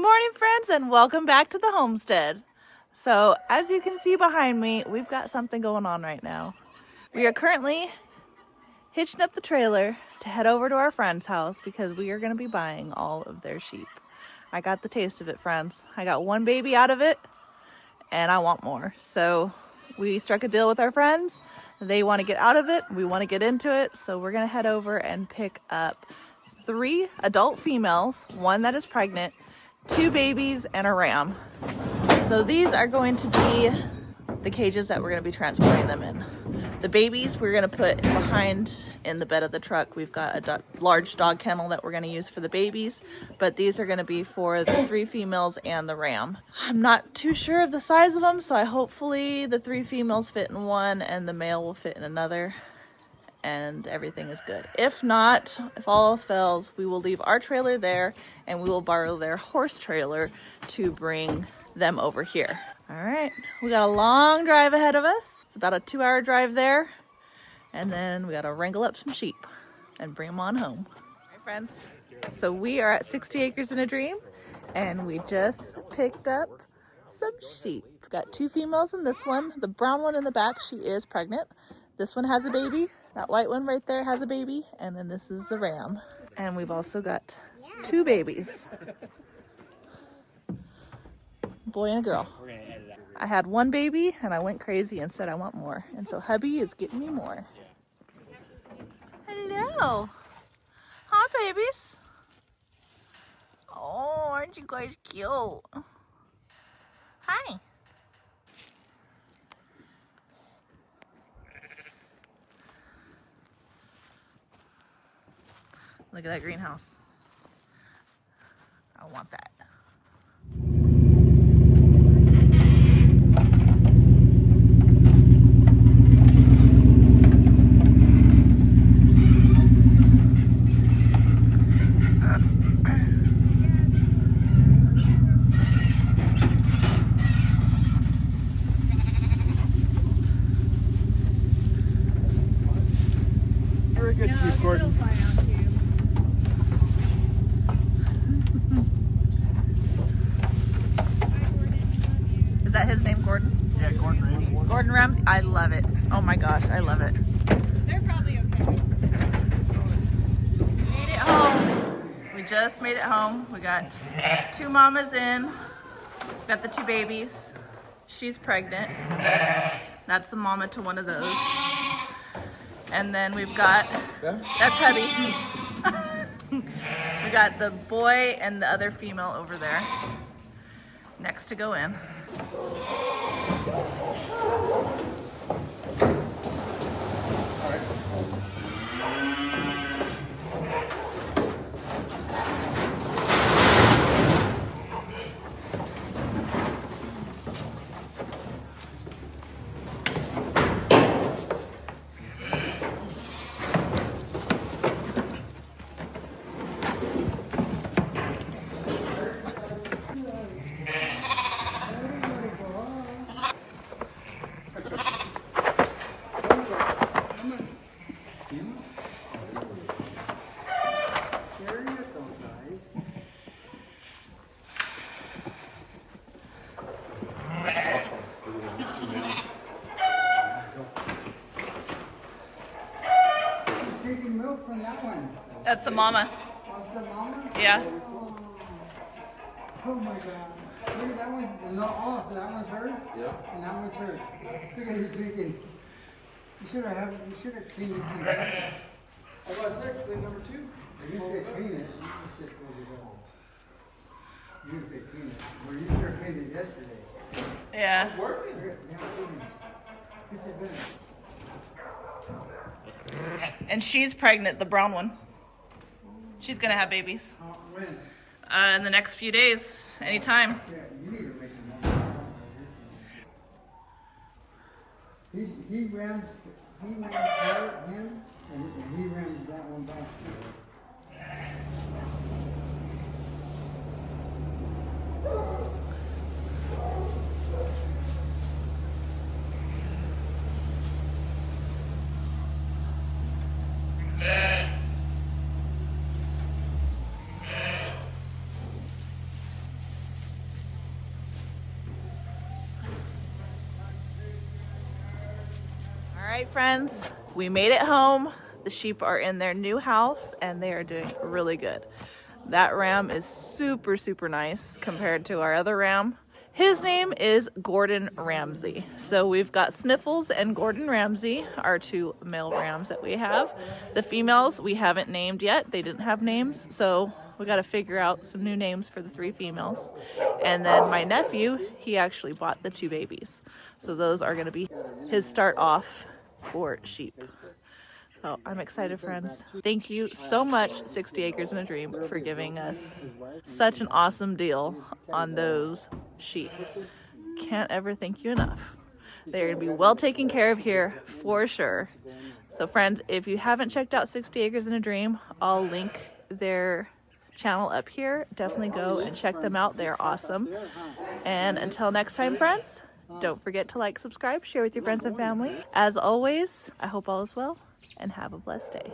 morning, friends, and welcome back to the homestead. So as you can see behind me, we've got something going on right now. We are currently hitching up the trailer to head over to our friend's house because we are going to be buying all of their sheep. I got the taste of it, friends. I got one baby out of it and I want more. So we struck a deal with our friends. They want to get out of it, we want to get into it, so we're going to head over and pick up 3 adult females, 1 that is pregnant, 2 babies, and a ram. So these are going to be the cages that we're going to be transporting them in. The babies we're going to put behind in the bed of the truck. We've got a large dog kennel that we're going to use for the babies, but these are going to be for the 3 females and the ram. I'm not too sure of the size of them, so hopefully the 3 females fit in one and the male will fit in another, and everything is good. If not, if all else fails, we will leave our trailer there and we will borrow their horse trailer to bring them over here. All right, we got a long drive ahead of us. It's about a 2-hour drive there, and then we gotta wrangle up some sheep and bring them on home. All right, friends, so we are at 60 Acres in a Dream, and we just picked up some sheep. We've got 2 females in this one. The brown one in the back, she is pregnant. This one has a baby. That white one right there has a baby, and then this is the ram. And we've also got 2 babies. Boy and a girl. I had 1 baby and I went crazy and said I want more. And so hubby is getting me more. Hello. Hi, babies. Oh, aren't you guys cute? Hi. Look at that greenhouse. I want that. Very good, Chief Gordon. Is that his name, Gordon? Yeah, Gordon Ramsay. Gordon Ramsay? I love it. Oh my gosh, I love it. They're probably okay. Made it home. We just made it home. We got 2 mamas in. We got the 2 babies. She's pregnant. That's the mama to one of those. And then we've got, that's hubby. We got the boy and the other female over there next to go in. Drinking milk from that one. That's the mama. What's the mama? Yeah. Oh my God. Look at that one. No, oh, so that one's hers? Yeah. And that one's hers. Look at you drinking. You should have cleaned this thing. I was there, clean number 2. You said clean it. You said close it all. You said clean it. Well, you sure cleaned it yesterday. Yeah. Working. Look at It's a good. And she's pregnant, the brown one. She's gonna have babies. When? In the next few days, anytime. Yeah, you need to make them more. He rams her, him, and he rams that one back. right, friends, we made it home. The sheep are in their new house and they are doing really good. That ram is super, super nice compared to our other ram. His name is Gordon Ramsay. So we've got Sniffles and Gordon Ramsay, our two male rams that we have. The females we haven't named yet. They didn't have names, so we got to figure out some new names for the 3 females. And then my nephew, he actually bought the 2 babies. So those are going to be his start off for sheep. So I'm excited, friends. Thank you so much, 60 Acres and a Dream, for giving us such an awesome deal on those sheep. Can't ever thank you enough. They're going to be well taken care of here for sure. So friends, if you haven't checked out 60 Acres and a Dream, I'll link their channel up here. Definitely go and check them out. They're awesome. And until next time, friends, don't forget to like, subscribe, share with your friends and family. As always, I hope all is well and have a blessed day.